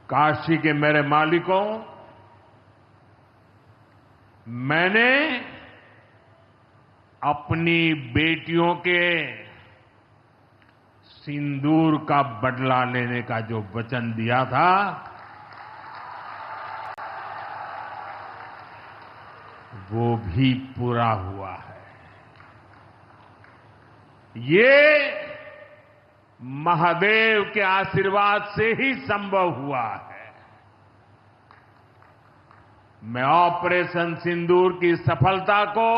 काशी के मेरे मालिकों, मैंने अपनी बेटियों के सिंदूर का बदला लेने का जो वचन दिया था, वो भी पूरा हुआ है। ये महादेव के आशीर्वाद से ही संभव हुआ है। मैं ऑपरेशन सिंदूर की सफलता को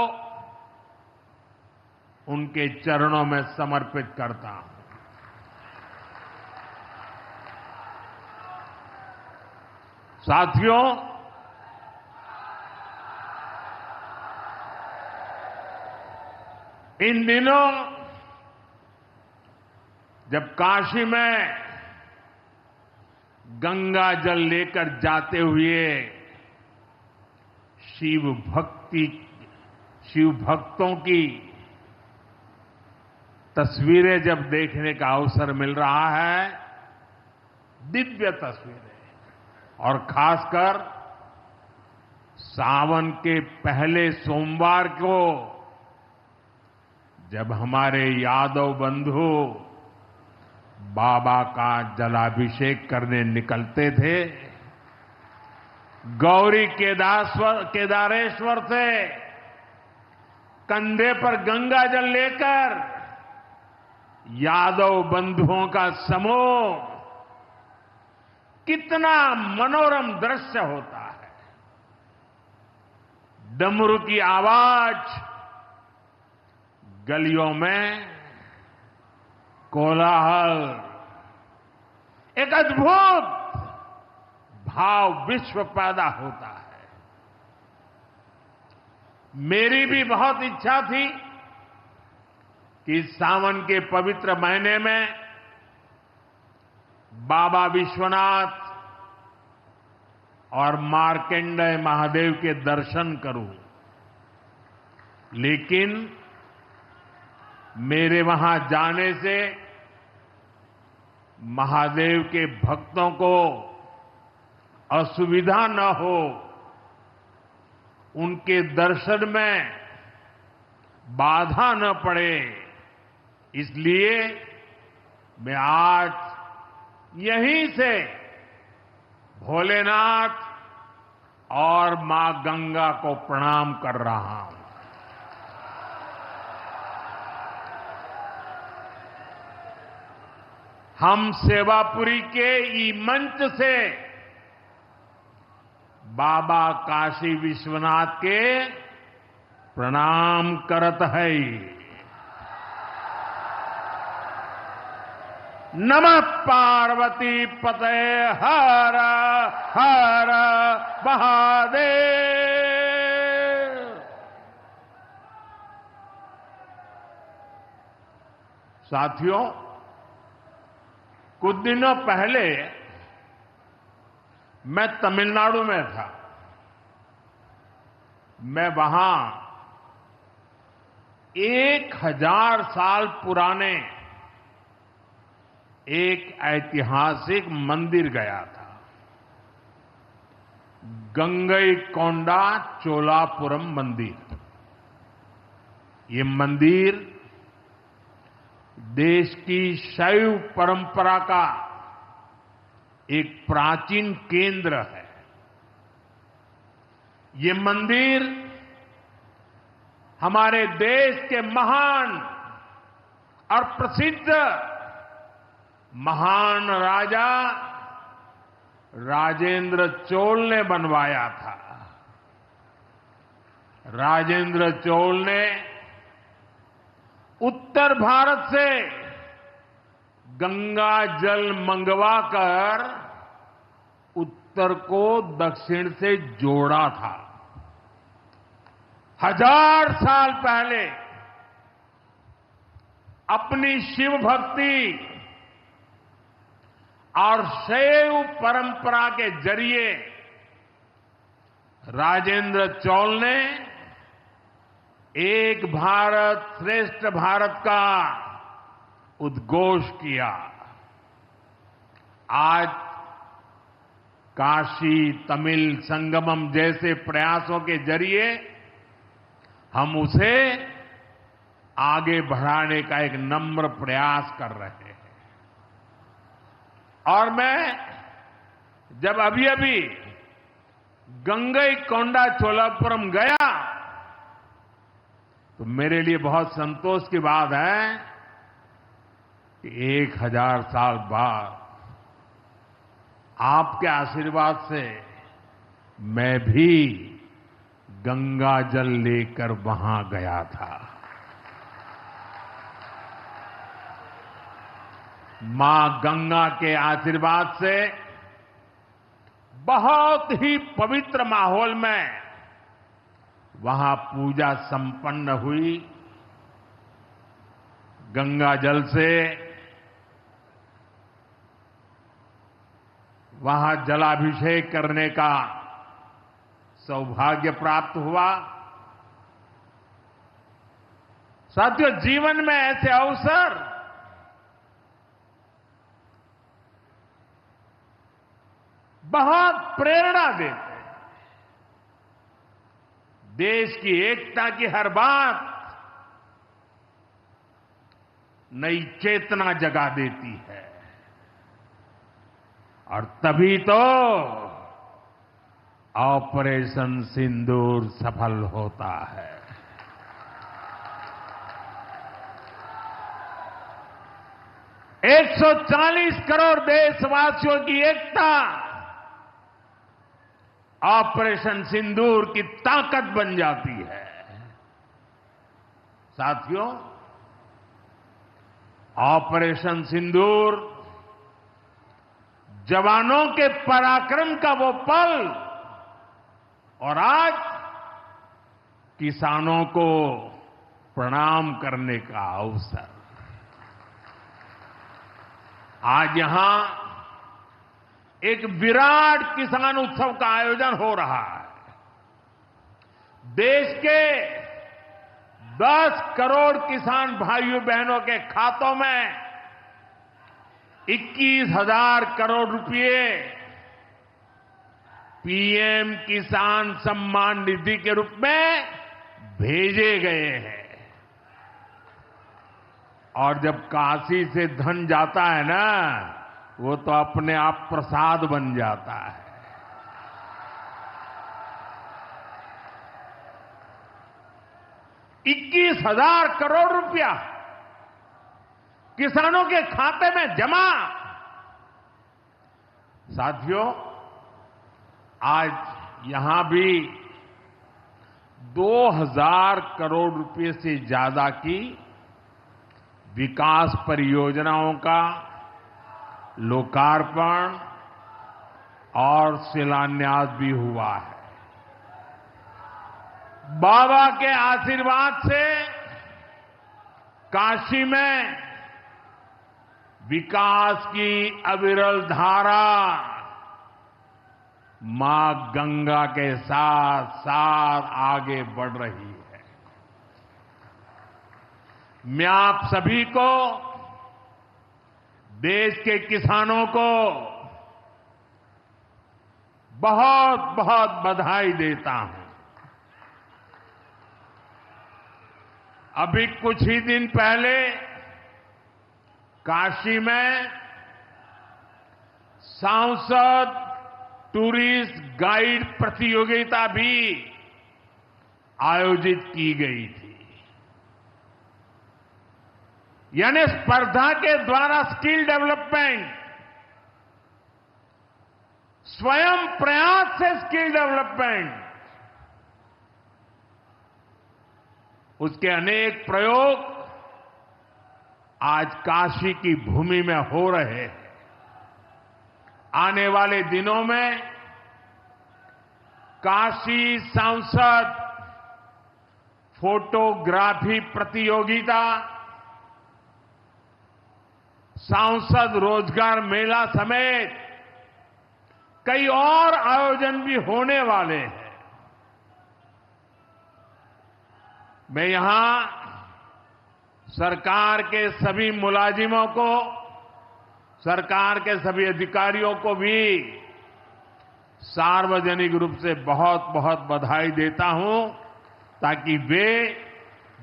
उनके चरणों में समर्पित करता हूं। साथियों, इन दिनों जब काशी में गंगा जल लेकर जाते हुए शिव भक्तों की तस्वीरें जब देखने का अवसर मिल रहा है, दिव्य तस्वीरें, और खासकर सावन के पहले सोमवार को जब हमारे यादव बंधु बाबा का जलाभिषेक करने निकलते थे, गौरी केदारेश्वर से कंधे पर गंगा जल लेकर यादव बंधुओं का समूह, कितना मनोरम दृश्य होता है। डमरू की आवाज, गलियों में कोलाहल, एक अद्भुत भाव विश्व पैदा होता है। मेरी भी बहुत इच्छा थी कि सावन के पवित्र महीने में बाबा विश्वनाथ और मार्कंडेय महादेव के दर्शन करूं, लेकिन मेरे वहां जाने से महादेव के भक्तों को असुविधा न हो, उनके दर्शन में बाधा न पड़े, इसलिए मैं आज यहीं से भोलेनाथ और मां गंगा को प्रणाम कर रहा हूं। हम सेवापुरी के ई मंच से बाबा काशी विश्वनाथ के प्रणाम करत है। नमः पार्वती पते हर हर महादेव। साथियों, कुछ दिनों पहले मैं तमिलनाडु में था। मैं वहां 1000 साल पुराने एक ऐतिहासिक मंदिर गया था, गंगईकोंडा चोलापुरम मंदिर। ये मंदिर देश की शैव परंपरा का एक प्राचीन केंद्र है। ये मंदिर हमारे देश के महान और प्रसिद्ध महान राजा राजेंद्र चोल ने बनवाया था। राजेंद्र चोल ने उत्तर भारत से गंगा जल मंगवाकर उत्तर को दक्षिण से जोड़ा था। 1000 साल पहले अपनी शिव भक्ति और शैव परंपरा के जरिए राजेंद्र चोल ने एक भारत श्रेष्ठ भारत का उद्घोष किया। आज काशी तमिल संगमम जैसे प्रयासों के जरिए हम उसे आगे बढ़ाने का एक नम्र प्रयास कर रहे हैं। और मैं जब अभी अभी गंगईकोंडा चोलापुरम गया तो मेरे लिए बहुत संतोष की बात है कि 1000 साल बाद आपके आशीर्वाद से मैं भी गंगा जल लेकर वहां गया था। मां गंगा के आशीर्वाद से बहुत ही पवित्र माहौल में वहां पूजा संपन्न हुई। गंगा जल से वहां जलाभिषेक करने का सौभाग्य प्राप्त हुआ। साथियों, जीवन में ऐसे अवसर बहुत प्रेरणा देते हैं। देश की एकता की हर बात नई चेतना जगा देती है और तभी तो ऑपरेशन सिंदूर सफल होता है। एक 140 करोड़ देशवासियों की एकता ऑपरेशन सिंदूर की ताकत बन जाती है। साथियों, ऑपरेशन सिंदूर जवानों के पराक्रम का वो पल और आज किसानों को प्रणाम करने का अवसर। आज यहां एक विराट किसान उत्सव का आयोजन हो रहा है। देश के 10 करोड़ किसान भाइयों बहनों के खातों में 21,000 करोड़ रुपए पीएम किसान सम्मान निधि के रूप में भेजे गए हैं। और जब काशी से धन जाता है ना, वो तो अपने आप प्रसाद बन जाता है। ₹21,000 करोड़ रुपया किसानों के खाते में जमा। साथियों, आज यहां भी 2000 करोड़ रुपए से ज्यादा की विकास परियोजनाओं का लोकार्पण और शिलान्यास भी हुआ है। बाबा के आशीर्वाद से काशी में विकास की अविरल धारा मां गंगा के साथ साथ आगे बढ़ रही है। मैं आप सभी को, देश के किसानों को बहुत बहुत बधाई देता हूं। अभी कुछ ही दिन पहले काशी में सांसद टूरिस्ट गाइड प्रतियोगिता भी आयोजित की गई थी। यानी स्पर्धा के द्वारा स्किल डेवलपमेंट, स्वयं प्रयास से स्किल डेवलपमेंट, उसके अनेक प्रयोग आज काशी की भूमि में हो रहे हैं। आने वाले दिनों में काशी सांसद फोटोग्राफी प्रतियोगिता, सांसद रोजगार मेला समेत कई और आयोजन भी होने वाले हैं। मैं यहां सरकार के सभी मुलाजिमों को, सरकार के सभी अधिकारियों को भी सार्वजनिक रूप से बहुत बहुत बधाई देता हूं, ताकि वे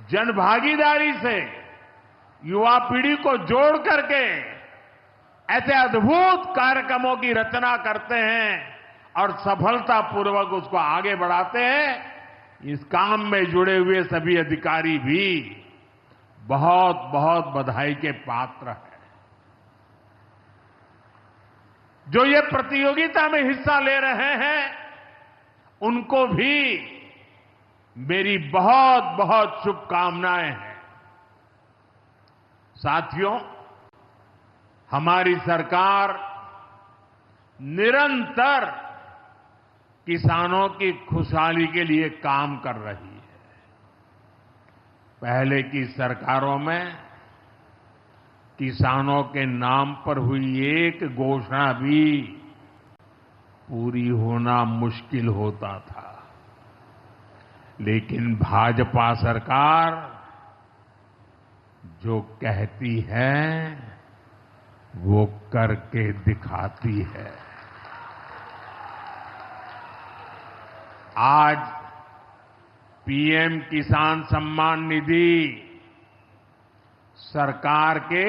जनभागीदारी से युवा पीढ़ी को जोड़ करके ऐसे अद्भुत कार्यक्रमों की रचना करते हैं और सफलतापूर्वक उसको आगे बढ़ाते हैं। इस काम में जुड़े हुए सभी अधिकारी भी बहुत बहुत बधाई के पात्र हैं। जो ये प्रतियोगिता में हिस्सा ले रहे हैं, उनको भी मेरी बहुत बहुत शुभकामनाएं हैं। साथियों, हमारी सरकार निरंतर किसानों की खुशहाली के लिए काम कर रही है। पहले की सरकारों में किसानों के नाम पर हुई एक घोषणा भी पूरी होना मुश्किल होता था, लेकिन भाजपा सरकार जो कहती है वो करके दिखाती है। आज पीएम किसान सम्मान निधि सरकार के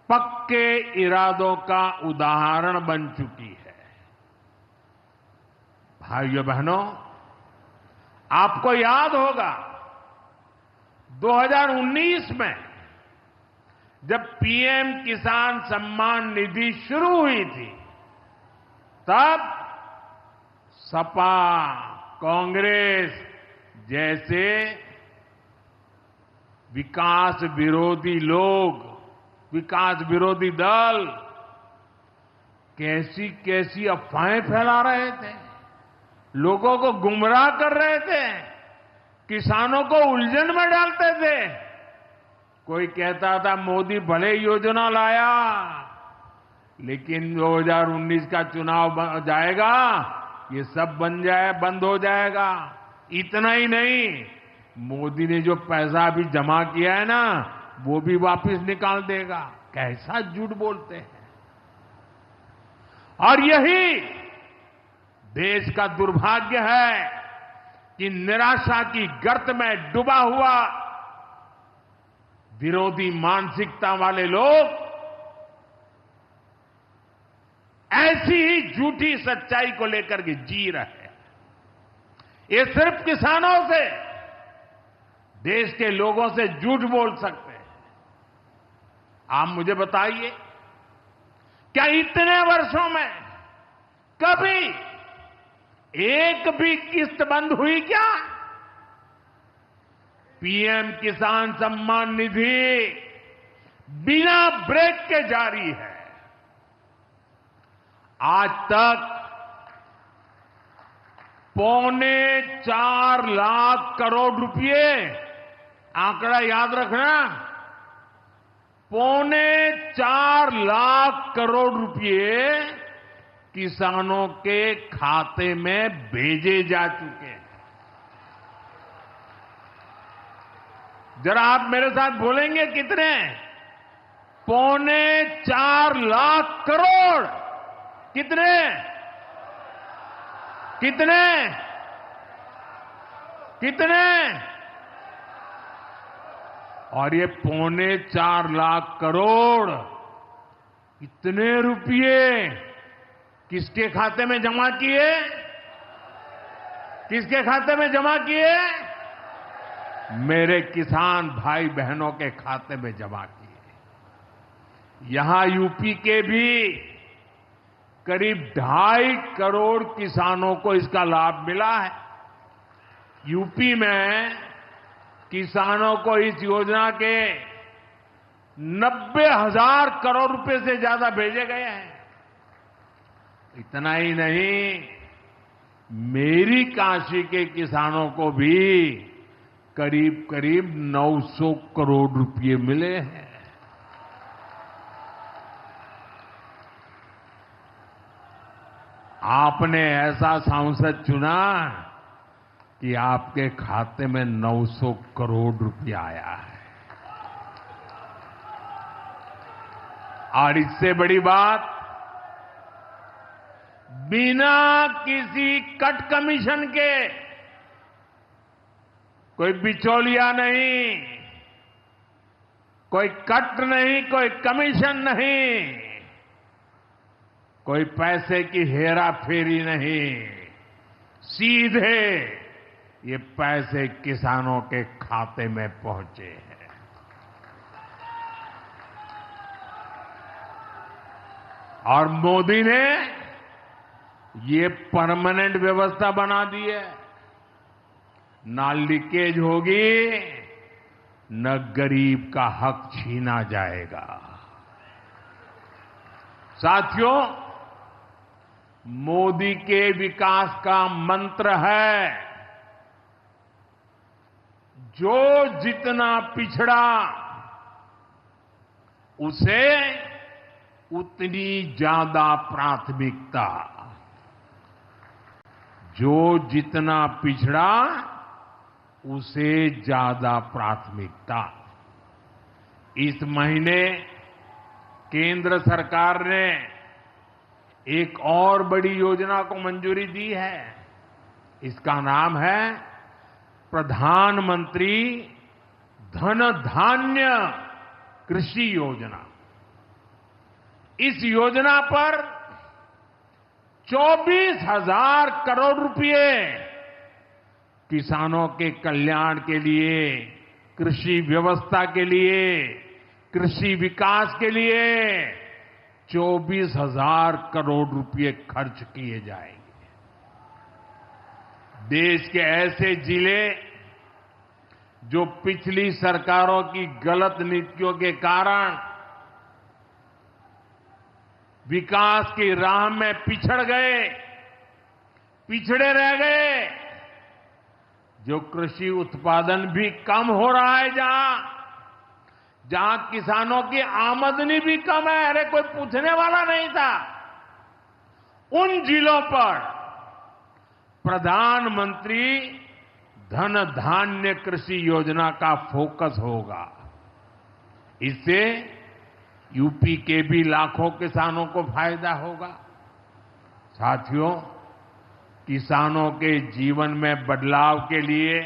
पक्के इरादों का उदाहरण बन चुकी है। भाइयों बहनों, आपको याद होगा 2019 में जब पीएम किसान सम्मान निधि शुरू हुई थी, तब सपा, कांग्रेस जैसे विकास विरोधी लोग, विकास विरोधी दल कैसी कैसी अफवाहें फैला रहे थे, लोगों को गुमराह कर रहे थे, किसानों को उलझन में डालते थे। कोई कहता था मोदी भले योजना लाया, लेकिन 2019 का चुनाव जाएगा, ये सब बंद हो जाएगा। इतना ही नहीं, मोदी ने जो पैसा अभी जमा किया है ना, वो भी वापस निकाल देगा। कैसा झूठ बोलते हैं। और यही देश का दुर्भाग्य है कि निराशा की गर्त में डूबा हुआ विरोधी मानसिकता वाले लोग ऐसी ही झूठी सच्चाई को लेकर के जी रहे हैं। ये सिर्फ किसानों से, देश के लोगों से झूठ बोल सकते हैं। आप मुझे बताइए, क्या इतने वर्षों में कभी एक भी किस्त बंद हुई क्या? पीएम किसान सम्मान निधि बिना ब्रेक के जारी है। आज तक 4.25 लाख करोड़ रुपए, आंकड़ा याद रखना, 4.25 लाख करोड़ रुपए किसानों के खाते में भेजे जा चुके हैं। जरा आप मेरे साथ बोलेंगे कितने? 4.25 लाख करोड़। कितने? कितने? कितने? और ये 4.25 लाख करोड़ इतने रुपये किसके खाते में जमा किए? किसके खाते में जमा किए? मेरे किसान भाई बहनों के खाते में जमा किए। यहां यूपी के भी करीब 2.5 करोड़ किसानों को इसका लाभ मिला है। यूपी में किसानों को इस योजना के 90,000 करोड़ रुपए से ज्यादा भेजे गए हैं। इतना ही नहीं, मेरी काशी के किसानों को भी करीब करीब 900 करोड़ रुपए मिले हैं। आपने ऐसा सांसद चुना कि आपके खाते में 900 करोड़ रुपया आया है। और इससे बड़ी बात, बिना किसी कट कमीशन के, कोई बिचौलिया नहीं, कोई कट नहीं, कोई कमीशन नहीं, कोई पैसे की हेरा फेरी नहीं, सीधे ये पैसे किसानों के खाते में पहुंचे हैं। और मोदी ने ये परमानेंट व्यवस्था बना दी है। ना लीकेज होगी, न गरीब का हक छीना जाएगा। साथियों, मोदी के विकास का मंत्र है, जो जितना पिछड़ा उसे उतनी ज्यादा प्राथमिकता। जो जितना पिछड़ा उसे ज्यादा प्राथमिकता। इस महीने केंद्र सरकार ने एक और बड़ी योजना को मंजूरी दी है। इसका नाम है प्रधानमंत्री धन धान्य कृषि योजना। इस योजना पर 24,000 करोड़ रुपए किसानों के कल्याण के लिए, कृषि व्यवस्था के लिए, कृषि विकास के लिए 24,000 करोड़ रुपए खर्च किए जाएंगे। देश के ऐसे जिले जो पिछली सरकारों की गलत नीतियों के कारण विकास की राह में पिछड़ गए, पिछड़े रह गए, जो कृषि उत्पादन भी कम हो रहा है, जहां किसानों की आमदनी भी कम है, अरे कोई पूछने वाला नहीं था, उन जिलों पर प्रधानमंत्री धन धान्य कृषि योजना का फोकस होगा। इससे यूपी के भी लाखों किसानों को फायदा होगा। साथियों, किसानों के जीवन में बदलाव के लिए,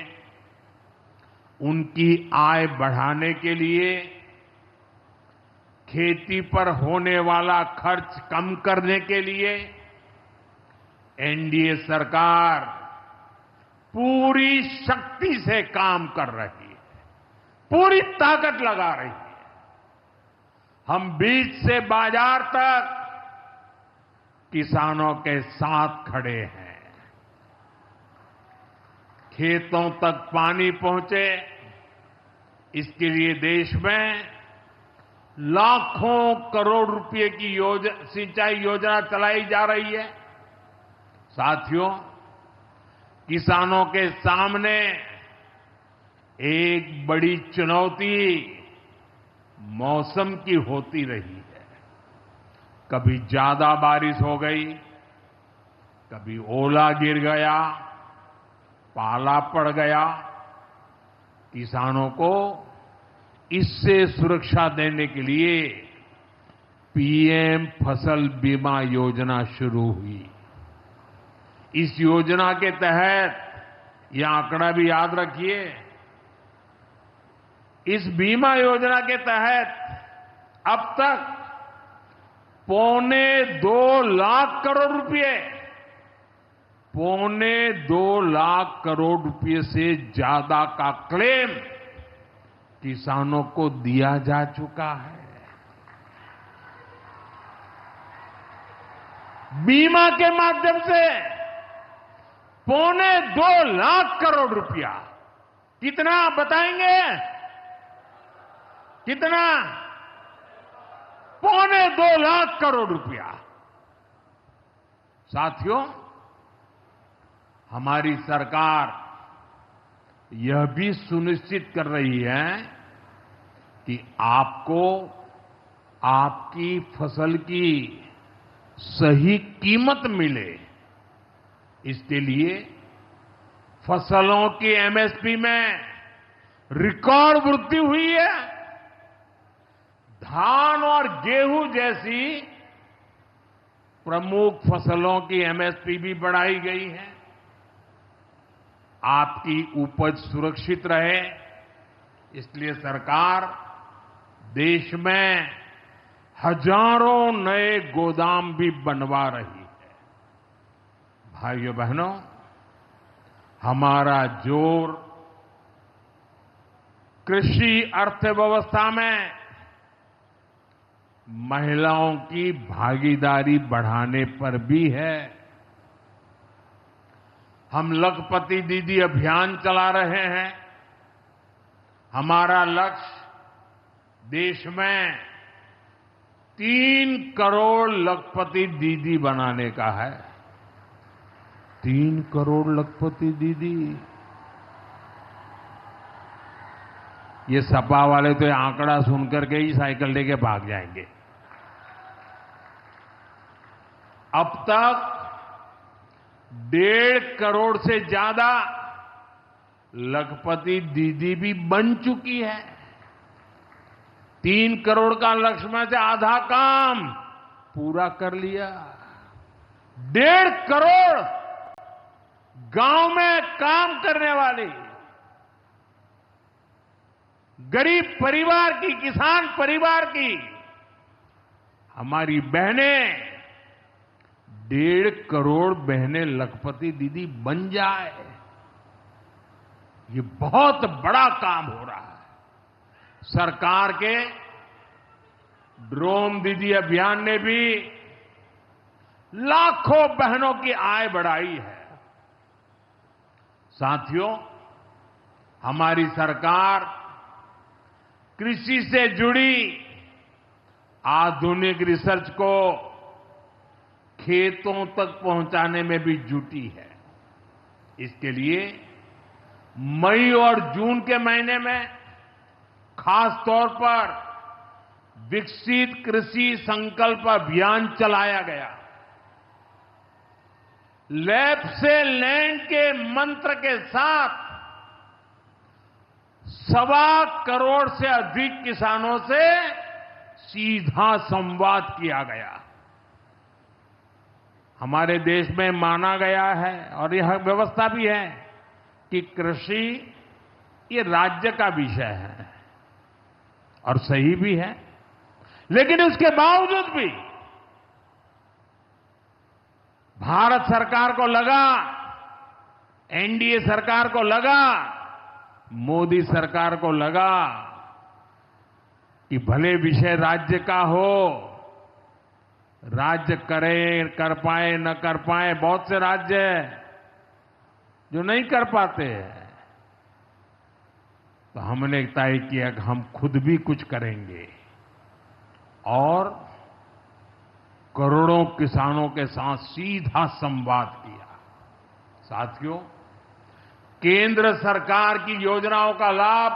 उनकी आय बढ़ाने के लिए, खेती पर होने वाला खर्च कम करने के लिए एनडीए सरकार पूरी शक्ति से काम कर रही है, पूरी ताकत लगा रही है। हम बीज से बाजार तक किसानों के साथ खड़े हैं। खेतों तक पानी पहुंचे, इसके लिए देश में लाखों करोड़ रुपए की सिंचाई योजना चलाई जा रही है। साथियों, किसानों के सामने एक बड़ी चुनौती मौसम की होती रही है। कभी ज्यादा बारिश हो गई, कभी ओला गिर गया, पाला पड़ गया। किसानों को इससे सुरक्षा देने के लिए पीएम फसल बीमा योजना शुरू हुई। इस योजना के तहत, यह आंकड़ा भी याद रखिए, इस बीमा योजना के तहत अब तक 2.25 लाख करोड़ रुपए, 2.25 लाख करोड़ रुपए से ज्यादा का क्लेम किसानों को दिया जा चुका है। बीमा के माध्यम से 2.25 लाख करोड़ रुपया। कितना बताएंगे? कितना? 2.25 लाख करोड़ रुपया। साथियों, हमारी सरकार यह भी सुनिश्चित कर रही है कि आपको आपकी फसल की सही कीमत मिले। इसके लिए फसलों की एमएसपी में रिकॉर्ड वृद्धि हुई है। धान और गेहूं जैसी प्रमुख फसलों की एमएसपी भी बढ़ाई गई है। आपकी उपज सुरक्षित रहे, इसलिए सरकार देश में हजारों नए गोदाम भी बनवा रही है। भाइयों बहनों, हमारा जोर कृषि अर्थव्यवस्था में महिलाओं की भागीदारी बढ़ाने पर भी है। हम लखपति दीदी अभियान चला रहे हैं। हमारा लक्ष्य देश में 3 करोड़ लखपति दीदी बनाने का है। 3 करोड़ लखपति दीदी। ये सपा वाले तो ये आंकड़ा सुनकर के ही साइकिल लेके भाग जाएंगे। अब तक 1.5 करोड़ से ज्यादा लखपति दीदी भी बन चुकी है। 3 करोड़ का लक्ष्य में से आधा काम पूरा कर लिया। 1.5 करोड़ गांव में काम करने वाली गरीब परिवार की, किसान परिवार की हमारी बहनें, 1.5 करोड़ बहनें लखपति दीदी बन जाए, ये बहुत बड़ा काम हो रहा है। सरकार के ड्रोन दीदी अभियान ने भी लाखों बहनों की आय बढ़ाई है। साथियों, हमारी सरकार कृषि से जुड़ी आधुनिक रिसर्च को खेतों तक पहुंचाने में भी जुटी है। इसके लिए मई और जून के महीने में खास तौर पर विकसित कृषि संकल्प अभियान चलाया गया। लैब से लैंड के मंत्र के साथ 1.25 करोड़ से अधिक किसानों से सीधा संवाद किया गया। हमारे देश में माना गया है और यह व्यवस्था भी है कि कृषि ये राज्य का विषय है और सही भी है, लेकिन उसके बावजूद भी भारत सरकार को लगा, एनडीए सरकार को लगा, मोदी सरकार को लगा कि भले विषय राज्य का हो, राज्य करे, कर पाए न कर पाए, बहुत से राज्य जो नहीं कर पाते हैं, तो हमने तय किया कि हम खुद भी कुछ करेंगे और करोड़ों किसानों के साथ सीधा संवाद किया। साथियों, केंद्र सरकार की योजनाओं का लाभ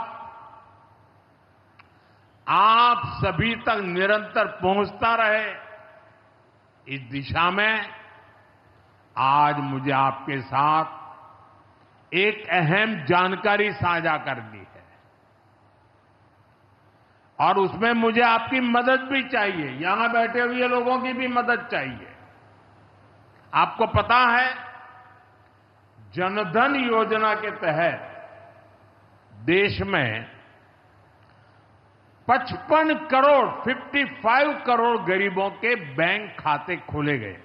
आप सभी तक निरंतर पहुंचता रहे, इस दिशा में आज मुझे आपके साथ एक अहम जानकारी साझा करनी है और उसमें मुझे आपकी मदद भी चाहिए। यहां बैठे हुए लोगों की भी मदद चाहिए। आपको पता है, जनधन योजना के तहत देश में 55 करोड़ गरीबों के बैंक खाते खोले गए।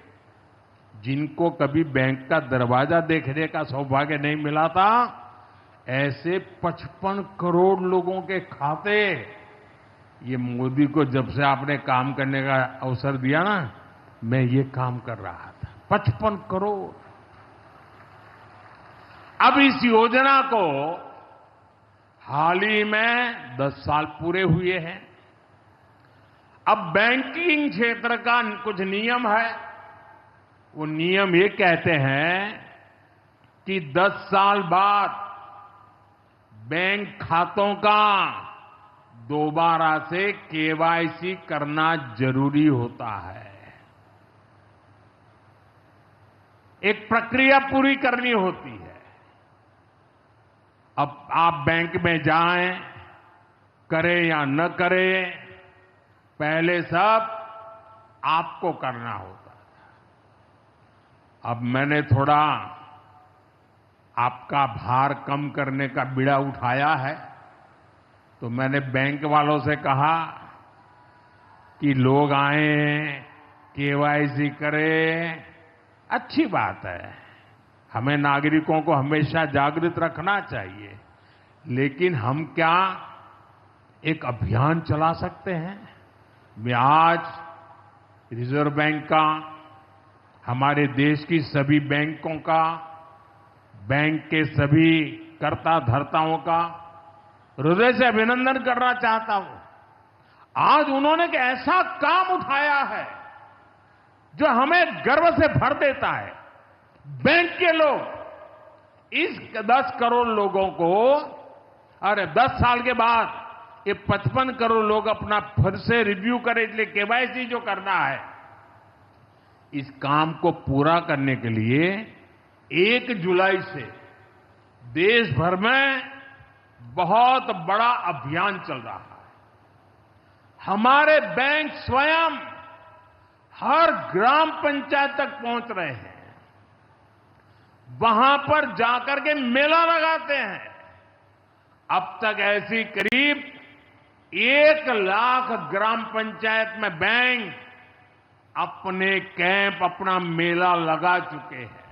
जिनको कभी बैंक का दरवाजा देखने का सौभाग्य नहीं मिला था, ऐसे 55 करोड़ लोगों के खाते, ये मोदी को जब से आपने काम करने का अवसर दिया ना, मैं ये काम कर रहा था। 55 करोड़। अब इस योजना को हाल ही में 10 साल पूरे हुए हैं। अब बैंकिंग क्षेत्र का कुछ नियम है। वो नियम ये कहते हैं कि 10 साल बाद बैंक खातों का दोबारा से केवाईसी करना जरूरी होता है। एक प्रक्रिया पूरी करनी होती है। अब आप बैंक में जाएं, करें या न करें, पहले सब आपको करना होता है। अब मैंने थोड़ा आपका भार कम करने का बीड़ा उठाया है, तो मैंने बैंक वालों से कहा कि लोग आएं, केवाईसी करें, अच्छी बात है। हमें नागरिकों को हमेशा जागृत रखना चाहिए, लेकिन हम क्या एक अभियान चला सकते हैं? मैं आज रिजर्व बैंक का, हमारे देश की सभी बैंकों का, बैंक के सभी कर्ता धर्ताओं का हृदय से अभिनंदन करना चाहता हूं। आज उन्होंने एक ऐसा काम उठाया है जो हमें गर्व से भर देता है। बैंक के लोग इस 10 करोड़ लोगों को, अरे 10 साल के बाद ये 55 करोड़ लोग अपना फिर से रिव्यू करें, इसलिए केवाईसी जो करना है, इस काम को पूरा करने के लिए 1 जुलाई से देश भर में बहुत बड़ा अभियान चल रहा है। हमारे बैंक स्वयं हर ग्राम पंचायत तक पहुंच रहे हैं, वहां पर जाकर के मेला लगाते हैं। अब तक ऐसी करीब 1 लाख ग्राम पंचायत में बैंक अपने कैंप, अपना मेला लगा चुके हैं।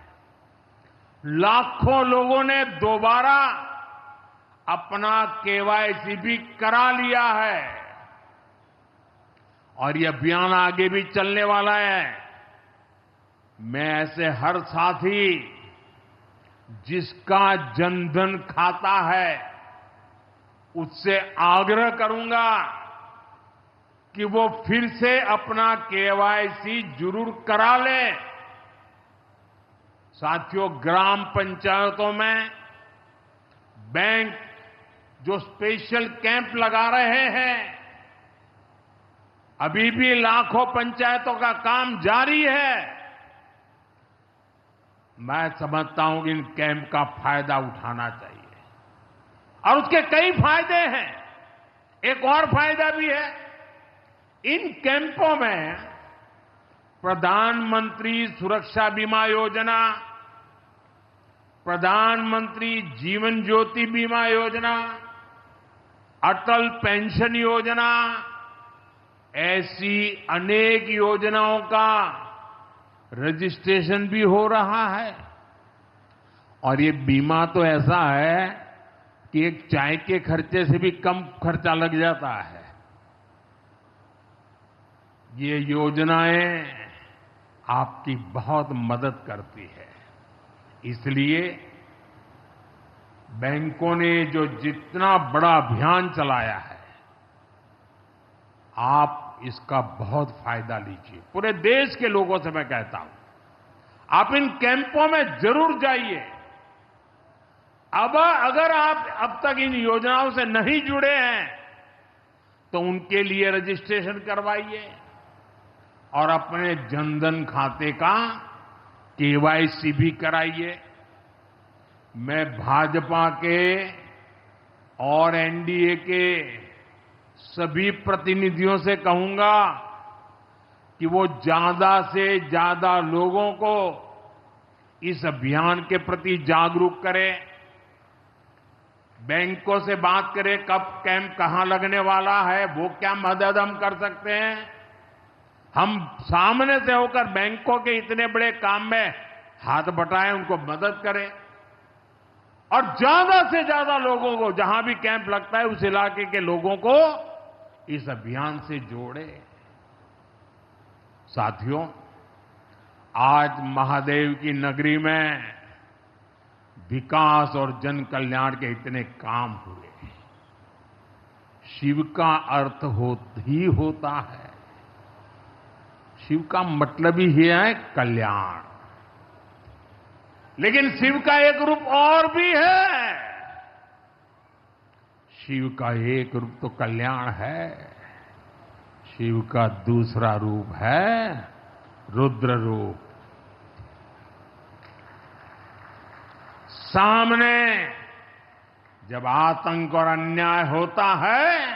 लाखों लोगों ने दोबारा अपना केवाईसी भी करा लिया है और ये अभियान आगे भी चलने वाला है। मैं ऐसे हर साथी जिसका जनधन खाता है उससे आग्रह करूंगा कि वो फिर से अपना केवाईसी जरूर करा ले। साथियों, ग्राम पंचायतों में बैंक जो स्पेशल कैंप लगा रहे हैं, अभी भी लाखों पंचायतों का काम जारी है। मैं समझता हूं कि इन कैंप का फायदा उठाना चाहिए और उसके कई फायदे हैं। एक और फायदा भी है, इन कैंपों में प्रधानमंत्री सुरक्षा बीमा योजना, प्रधानमंत्री जीवन ज्योति बीमा योजना, अटल पेंशन योजना, ऐसी अनेक योजनाओं का रजिस्ट्रेशन भी हो रहा है। और ये बीमा तो ऐसा है कि एक चाय के खर्चे से भी कम खर्चा लग जाता है। ये योजनाएं आपकी बहुत मदद करती है। इसलिए बैंकों ने जो जितना बड़ा अभियान चलाया है, आप इसका बहुत फायदा लीजिए। पूरे देश के लोगों से मैं कहता हूं, आप इन कैंपों में जरूर जाइए। अब अगर आप अब तक इन योजनाओं से नहीं जुड़े हैं तो उनके लिए रजिस्ट्रेशन करवाइए और अपने जनधन खाते का केवाईसी भी कराइए। मैं भाजपा के और एनडीए के सभी प्रतिनिधियों से कहूंगा कि वो ज्यादा से ज्यादा लोगों को इस अभियान के प्रति जागरूक करें। बैंकों से बात करें कब कैंप कहां लगने वाला है, वो क्या मदद हम कर सकते हैं। हम सामने से होकर बैंकों के इतने बड़े काम में हाथ बटाएं, उनको मदद करें और ज्यादा से ज्यादा लोगों को, जहां भी कैंप लगता है उस इलाके के लोगों को इस अभियान से जोड़े। साथियों, आज महादेव की नगरी में विकास और जन कल्याण के इतने काम हुए। शिव का अर्थ ही होता है, शिव का मतलब ही है कल्याण। लेकिन शिव का एक रूप और भी है। शिव का एक रूप तो कल्याण है, शिव का दूसरा रूप है रुद्र रूप। सामने जब आतंक और अन्याय होता है,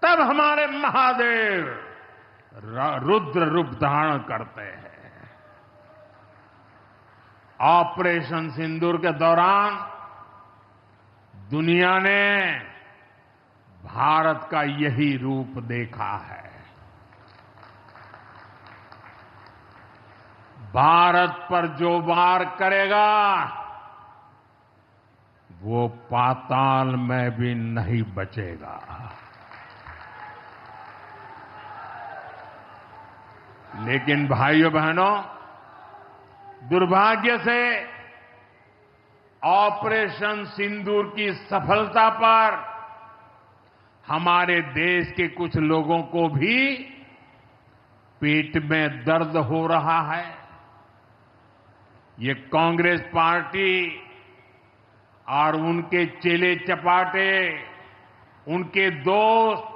तब हमारे महादेव रुद्र रूप धारण करते हैं। ऑपरेशन सिंदूर के दौरान दुनिया ने भारत का यही रूप देखा है। भारत पर जो वार करेगा वो पाताल में भी नहीं बचेगा। लेकिन भाइयों बहनों, दुर्भाग्य से ऑपरेशन सिंदूर की सफलता पर हमारे देश के कुछ लोगों को भी पेट में दर्द हो रहा है। ये कांग्रेस पार्टी और उनके चेले चपाटे, उनके दोस्त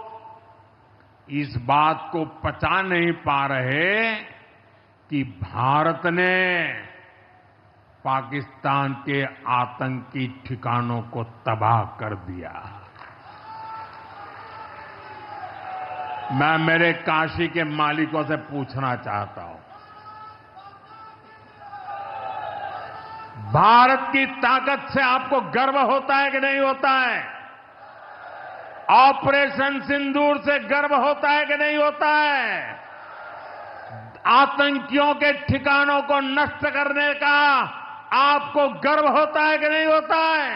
इस बात को पचा नहीं पा रहे कि भारत ने पाकिस्तान के आतंकी ठिकानों को तबाह कर दिया। मैं मेरे काशी के मालिकों से पूछना चाहता हूं, भारत की ताकत से आपको गर्व होता है कि नहीं होता है? ऑपरेशन सिंदूर से गर्व होता है कि नहीं होता है? आतंकियों के ठिकानों को नष्ट करने का आपको गर्व होता है कि नहीं होता है?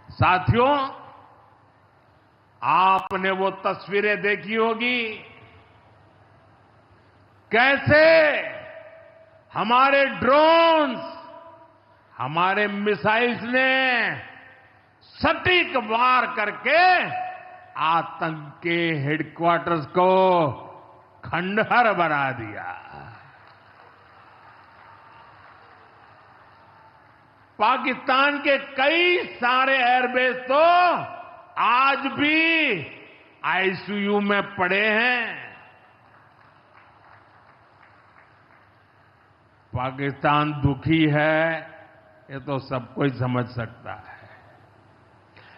साथियों, आपने वो तस्वीरें देखी होगी कैसे हमारे ड्रोन्स, हमारे मिसाइल्स ने सटीक वार करके आतंक के हेडक्वार्टर्स को खंडहर बना दिया। पाकिस्तान के कई सारे एयरबेस तो आज भी आईसीयू में पड़े हैं। पाकिस्तान दुखी है, ये तो सब कोई समझ सकता है।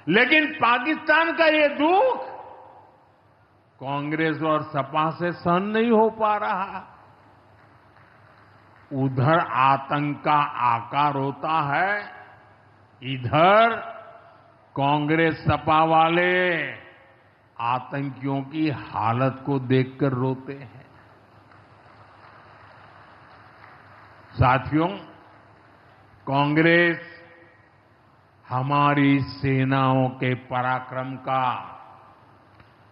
लेकिन पाकिस्तान का ये दुख कांग्रेस और सपा से सहन नहीं हो पा रहा। उधर आतंक का आकार होता है, इधर कांग्रेस सपा वाले आतंकियों की हालत को देखकर रोते हैं। साथियों, कांग्रेस हमारी सेनाओं के पराक्रम का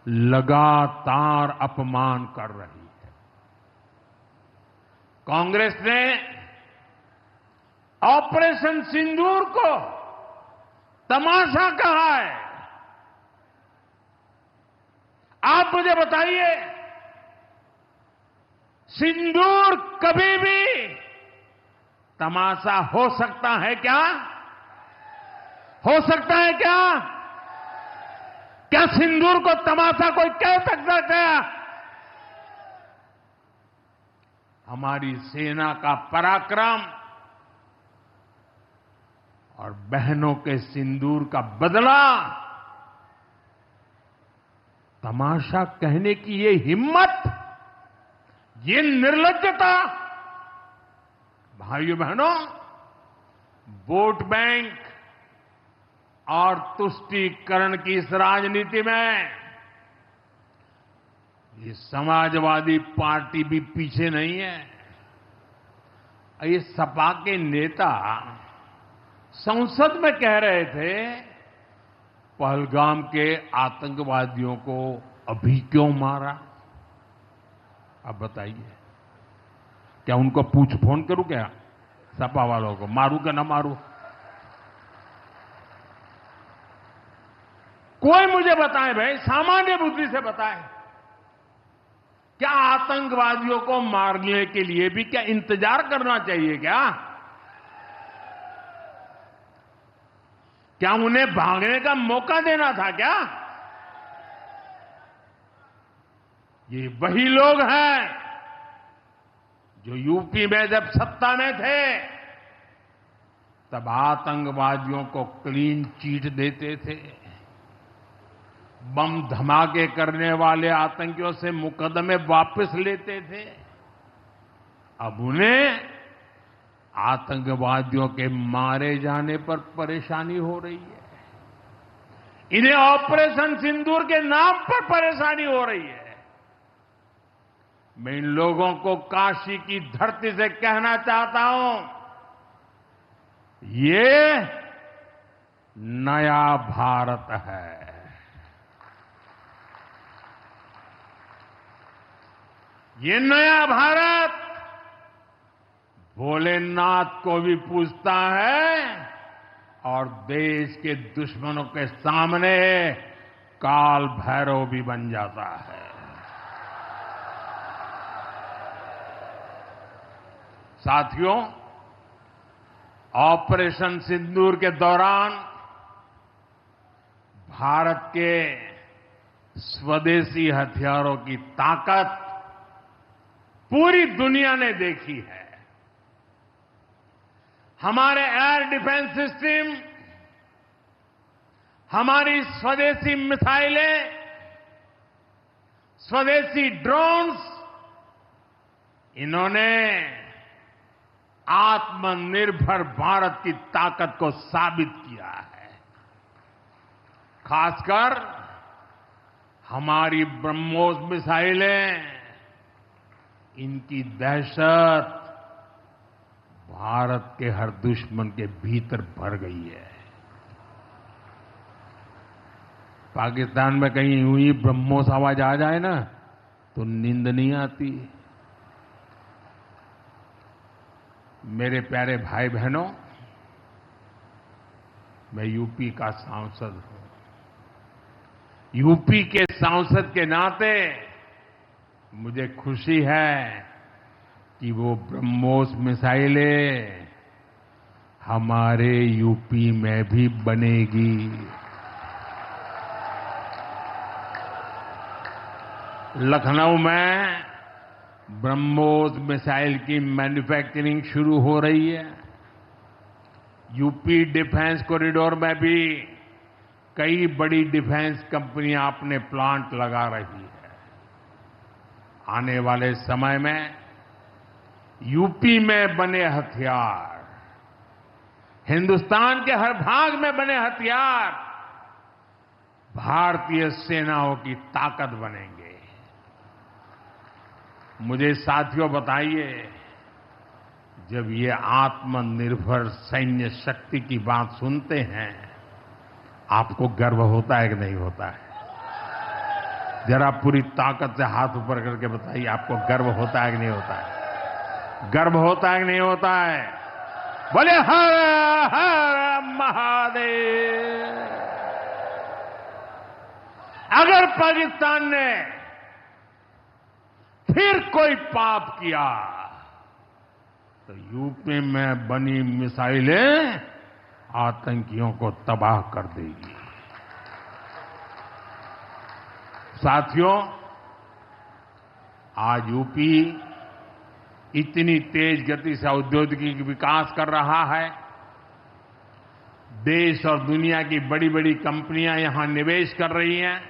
लगातार अपमान कर रही है। कांग्रेस ने ऑपरेशन सिंदूर को तमाशा कहा है। आप मुझे बताइए, सिंदूर कभी भी तमाशा हो सकता है क्या? हो सकता है क्या? क्या सिंदूर को तमाशा कोई कह सकता है क्या? हमारी सेना का पराक्रम और बहनों के सिंदूर का बदला तमाशा कहने की ये हिम्मत, ये निर्लज्जता, भाइयों बहनों, वोट बैंक और तुष्टीकरण की इस राजनीति में ये समाजवादी पार्टी भी पीछे नहीं है। ये सपा के नेता संसद में कह रहे थे, पहलगाम के आतंकवादियों को अभी क्यों मारा? अब बताइए, क्या उनको पूछ फोन करूं क्या? सपा वालों को मारूं क्या ना मारूं? कोई मुझे बताए भाई, सामान्य बुद्धि से बताए, क्या आतंकवादियों को मारने के लिए भी क्या इंतजार करना चाहिए क्या? क्या उन्हें भागने का मौका देना था क्या? ये वही लोग हैं जो यूपी में जब सत्ता में थे तब आतंकवादियों को क्लीन चिट देते थे, बम धमाके करने वाले आतंकियों से मुकदमे वापस लेते थे। अब उन्हें आतंकवादियों के मारे जाने पर परेशानी हो रही है। इन्हें ऑपरेशन सिंदूर के नाम पर परेशानी हो रही है। मैं इन लोगों को काशी की धरती से कहना चाहता हूं, ये नया भारत है। ये नया भारत भोलेनाथ को भी पूजता है और देश के दुश्मनों के सामने काल भैरव भी बन जाता है। साथियों, ऑपरेशन सिंदूर के दौरान भारत के स्वदेशी हथियारों की ताकत पूरी दुनिया ने देखी है। हमारे एयर डिफेंस सिस्टम, हमारी स्वदेशी मिसाइलें, स्वदेशी ड्रोन्स, इन्होंने आत्मनिर्भर भारत की ताकत को साबित किया है। खासकर हमारी ब्रह्मोस मिसाइलें, इनकी दहशत भारत के हर दुश्मन के भीतर भर गई है। पाकिस्तान में कहीं यूं ही ब्रह्मोस आवाज आ जाए ना तो नींद नहीं आती। मेरे प्यारे भाई बहनों, मैं यूपी का सांसद हूं। यूपी के सांसद के नाते मुझे खुशी है कि वो ब्रह्मोस मिसाइलें हमारे यूपी में भी बनेगी। लखनऊ में ब्रह्मोस मिसाइल की मैन्युफैक्चरिंग शुरू हो रही है। यूपी डिफेंस कॉरिडोर में भी कई बड़ी डिफेंस कंपनियां अपने प्लांट लगा रही है। आने वाले समय में यूपी में बने हथियार, हिंदुस्तान के हर भाग में बने हथियार भारतीय सेनाओं की ताकत बनेंगे। मुझे साथियों बताइए, जब ये आत्मनिर्भर सैन्य शक्ति की बात सुनते हैं, आपको गर्व होता है कि नहीं होता है? जरा पूरी ताकत से हाथ ऊपर करके बताइए, आपको गर्व होता है कि नहीं होता है? गर्व होता है कि नहीं होता है? बोले हर हर महादेव। अगर पाकिस्तान ने फिर कोई पाप किया तो यूपी में बनी मिसाइलें आतंकियों को तबाह कर देगी। साथियों, आज यूपी इतनी तेज गति से औद्योगिक विकास कर रहा है। देश और दुनिया की बड़ी बड़ी कंपनियां यहां निवेश कर रही हैं।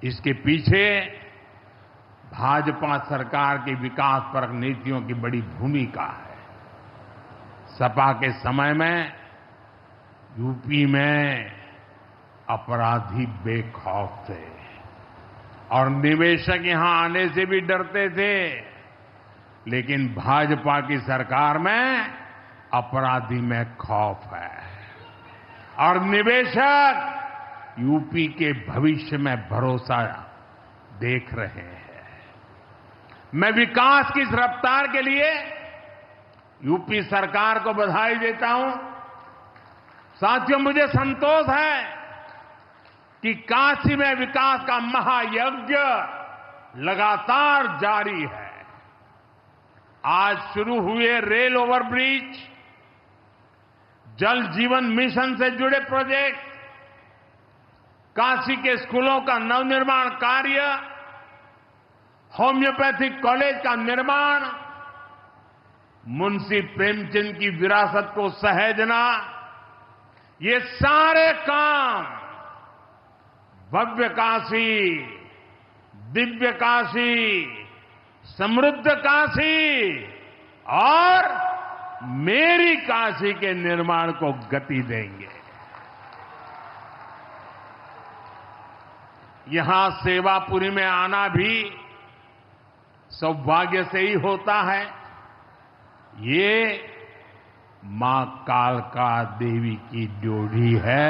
इसके पीछे भाजपा सरकार की विकासपरक नीतियों की बड़ी भूमिका है। सपा के समय में यूपी में अपराधी बेखौफ थे और निवेशक यहां आने से भी डरते थे, लेकिन भाजपा की सरकार में अपराधी में खौफ है और निवेशक यूपी के भविष्य में भरोसा देख रहे हैं। मैं विकास की इस रफ्तार के लिए यूपी सरकार को बधाई देता हूं। साथियों, मुझे संतोष है कि काशी में विकास का महायज्ञ लगातार जारी है। आज शुरू हुए रेल ओवरब्रिज, जल जीवन मिशन से जुड़े प्रोजेक्ट, काशी के स्कूलों का नवनिर्माण कार्य, होम्योपैथिक कॉलेज का निर्माण, मुंशी प्रेमचंद की विरासत को सहेजना, ये सारे काम भव्य काशी, दिव्य काशी, समृद्ध काशी और मेरी काशी के निर्माण को गति देंगे। यहां सेवापुरी में आना भी सौभाग्य से ही होता है। ये मां कालका देवी की ड्योढ़ी है।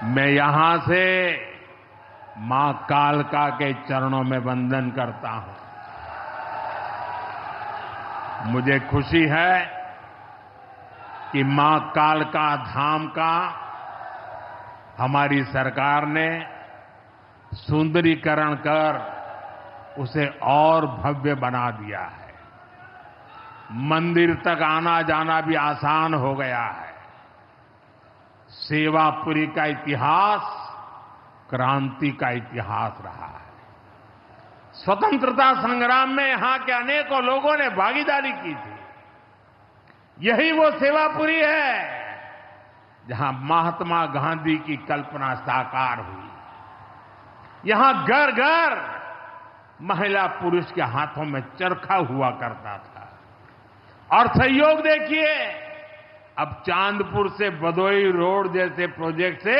मैं यहां से मां कालका के चरणों में वंदन करता हूं। मुझे खुशी है कि मां कालका धाम का हमारी सरकार ने सुंदरीकरण कर उसे और भव्य बना दिया है। मंदिर तक आना जाना भी आसान हो गया है। सेवापुरी का इतिहास क्रांति का इतिहास रहा है। स्वतंत्रता संग्राम में यहां के अनेकों लोगों ने भागीदारी की थी। यही वो सेवापुरी है जहां महात्मा गांधी की कल्पना साकार हुई। यहां घर घर महिला पुरुष के हाथों में चरखा हुआ करता था। और सहयोग देखिए, अब चांदपुर से भदोई रोड जैसे प्रोजेक्ट से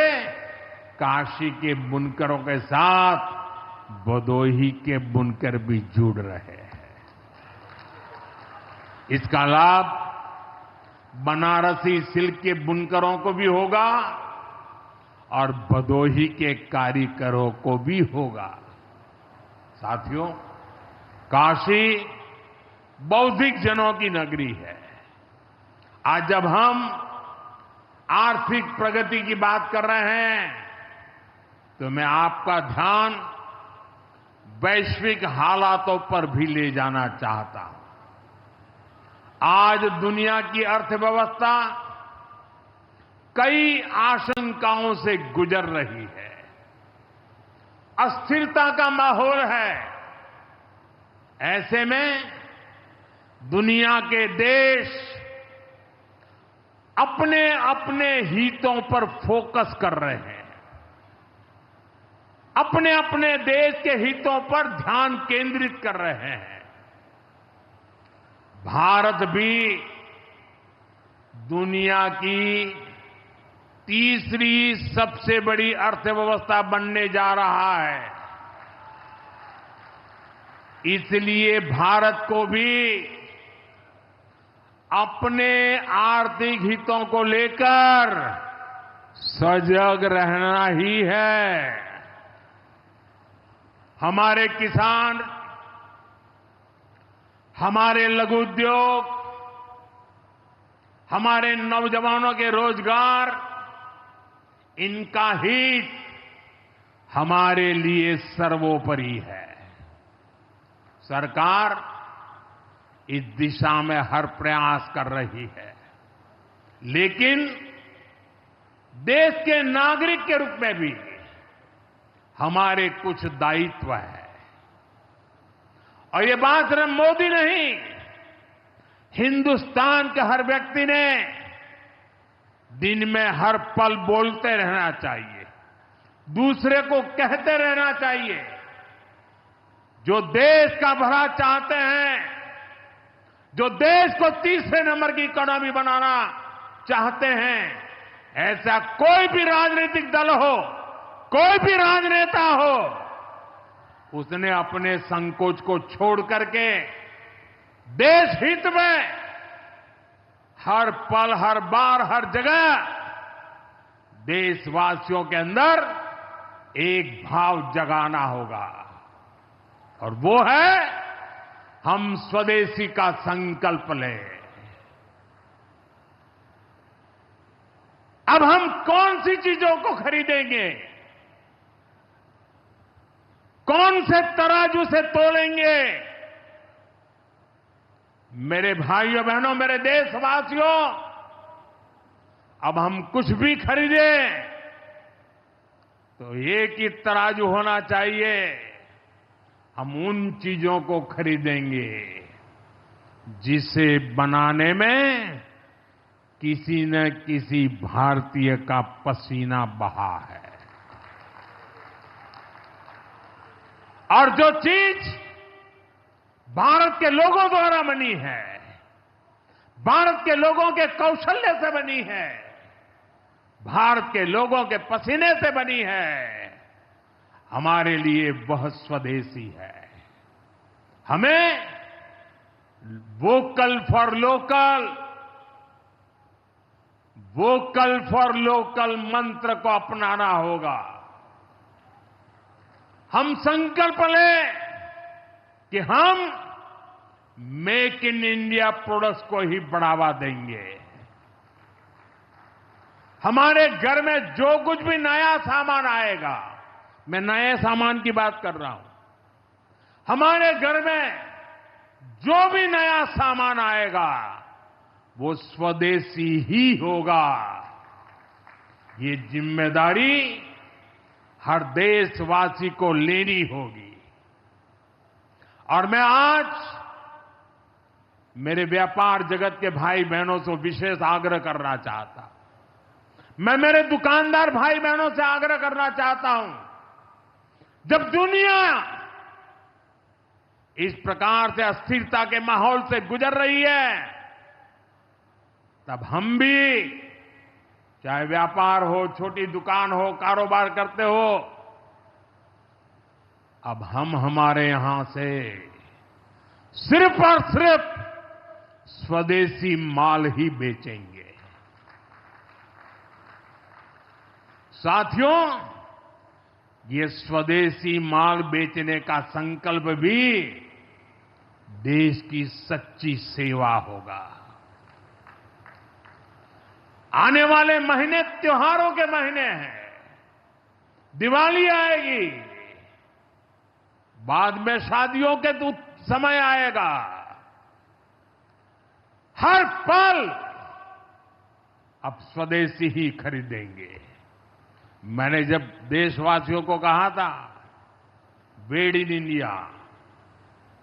काशी के बुनकरों के साथ भदोही के बुनकर भी जुड़ रहे हैं। इसका लाभ बनारसी सिल्क के बुनकरों को भी होगा और भदोही के कारीगरों को भी होगा। साथियों, काशी बौद्धिक जनों की नगरी है। आज जब हम आर्थिक प्रगति की बात कर रहे हैं तो मैं आपका ध्यान वैश्विक हालातों पर भी ले जाना चाहता हूं। आज दुनिया की अर्थव्यवस्था कई आशंकाओं से गुजर रही है। अस्थिरता का माहौल है। ऐसे में दुनिया के देश अपने अपने हितों पर फोकस कर रहे हैं। अपने अपने देश के हितों पर ध्यान केंद्रित कर रहे हैं। भारत भी दुनिया की तीसरी सबसे बड़ी अर्थव्यवस्था बनने जा रहा है। इसलिए भारत को भी अपने आर्थिक हितों को लेकर सजग रहना ही है। हमारे किसान, हमारे लघु उद्योग, हमारे नौजवानों के रोजगार, इनका हित हमारे लिए सर्वोपरि है। सरकार इस दिशा में हर प्रयास कर रही है, लेकिन देश के नागरिक के रूप में भी हमारे कुछ दायित्व है। और ये बात सिर्फ मोदी नहीं, हिंदुस्तान के हर व्यक्ति ने दिन में हर पल बोलते रहना चाहिए, दूसरे को कहते रहना चाहिए। जो देश का भला चाहते हैं, जो देश को तीसरे नंबर की इकोनॉमी बनाना चाहते हैं, ऐसा कोई भी राजनीतिक दल हो, कोई भी राजनेता हो, उसने अपने संकोच को छोड़ करके देश हित में हर पल, हर बार, हर जगह देशवासियों के अंदर एक भाव जगाना होगा, और वो है हम स्वदेशी का संकल्प लें। अब हम कौन सी चीजों को खरीदेंगे, कौन से तराजू से तोलेंगे? मेरे भाइयों बहनों, मेरे देशवासियों, अब हम कुछ भी खरीदें तो एक ही तराजू होना चाहिए। हम उन चीजों को खरीदेंगे जिसे बनाने में किसी न किसी भारतीय का पसीना बहा है। और जो चीज भारत के लोगों द्वारा बनी है, भारत के लोगों के कौशल्य से बनी है, भारत के लोगों के पसीने से बनी है, हमारे लिए वह स्वदेशी है। हमें vocal for local, vocal for local मंत्र को अपनाना होगा। हम संकल्प लें कि हम मेक इन इंडिया प्रोडक्ट्स को ही बढ़ावा देंगे। हमारे घर में जो कुछ भी नया सामान आएगा, मैं नए सामान की बात कर रहा हूं, हमारे घर में जो भी नया सामान आएगा वो स्वदेशी ही होगा। ये जिम्मेदारी हर देशवासी को लेनी होगी। और मैं आज मेरे व्यापार जगत के भाई बहनों से विशेष आग्रह करना चाहता हूं। मैं मेरे दुकानदार भाई बहनों से आग्रह करना चाहता हूं, जब दुनिया इस प्रकार से अस्थिरता के माहौल से गुजर रही है, तब हम भी, चाहे व्यापार हो, छोटी दुकान हो, कारोबार करते हो, अब हम हमारे यहां से सिर्फ और सिर्फ स्वदेशी माल ही बेचेंगे। साथियों, ये स्वदेशी माल बेचने का संकल्प भी देश की सच्ची सेवा होगा। आने वाले महीने त्योहारों के महीने हैं, दिवाली आएगी, बाद में शादियों के समय आएगा। हर पल अब स्वदेशी ही खरीदेंगे। मैंने जब देशवासियों को कहा था मेड इन इंडिया,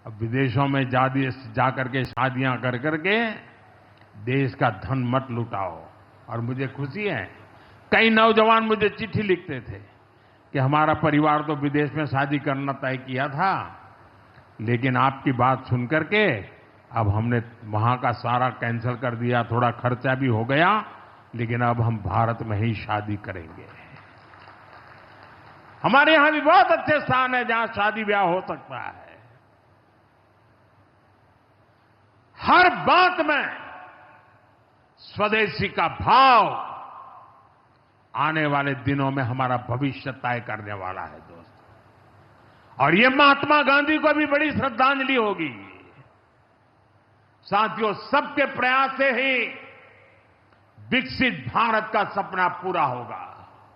अब विदेशों में जाकर के शादियां कर करके देश का धन मत लुटाओ। और मुझे खुशी है, कई नौजवान मुझे चिट्ठी लिखते थे कि हमारा परिवार तो विदेश में शादी करना तय किया था, लेकिन आपकी बात सुन करके अब हमने वहां का सारा कैंसिल कर दिया, थोड़ा खर्चा भी हो गया, लेकिन अब हम भारत में ही शादी करेंगे। हमारे यहां भी बहुत अच्छे स्थान है जहां शादी ब्याह हो सकता है। हर बात में स्वदेशी का भाव आने वाले दिनों में हमारा भविष्य तय करने वाला है दोस्तों। और ये महात्मा गांधी को भी बड़ी श्रद्धांजलि होगी। साथियों, सबके प्रयास से ही विकसित भारत का सपना पूरा होगा।